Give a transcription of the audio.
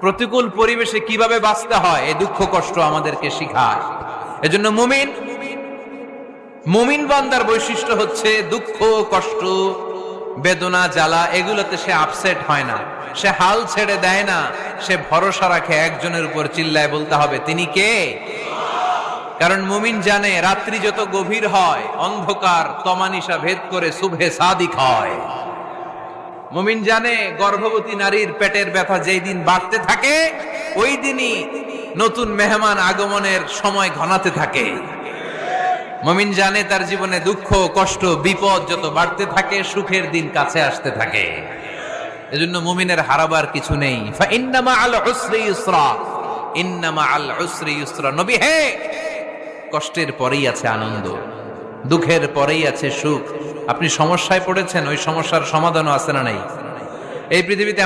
প্রতিকূল পরিবেশে কিভাবে বাঁচতে হয় এই দুঃখ কষ্ট আমাদেরকে শিখায়। এজন্য মুমিন বান্দার বৈশিষ্ট্য হচ্ছে দুঃখ কষ্ট বেদনা জ্বালা এগুলোতে সে আপসেট হয় না, সে হাল ছেড়ে দেয় না, সে ভরসা রাখে একজনের উপর, চিল্লায় বলতে হবে তিনি কে। কারণ মুমিন জানে রাত্রি যত গভীর হয় অন্ধকার তমানিসা ভেদ করে সুবহে সাদিক হয়। মুমিন জানে গর্ভবতী নারীর পেটের ব্যথা যেই দিন বাড়তে থাকে ওই দিনই নতুন মেহমান আগমনের সময় ঘনাতে থাকে। মুমিন জানে তার জীবনে দুঃখ কষ্ট বিপদ যত বাড়তে থাকে সুখের দিন কাছে আসতে থাকে। এজন্য মুমিনের হারাবার কিছু নেই। ফা ইন্না মাআল উসরি ইউসরা, ইন্না মাআল উসরি ইউসরা। নবী হে, কষ্টের পরেই আছে আনন্দ, দুঃখের পরেই আছে সুখ। আপনি সমস্যায় পড়েছেন, ওই সমস্যার সমাধানও আছে না নাই? এই পৃথিবীতে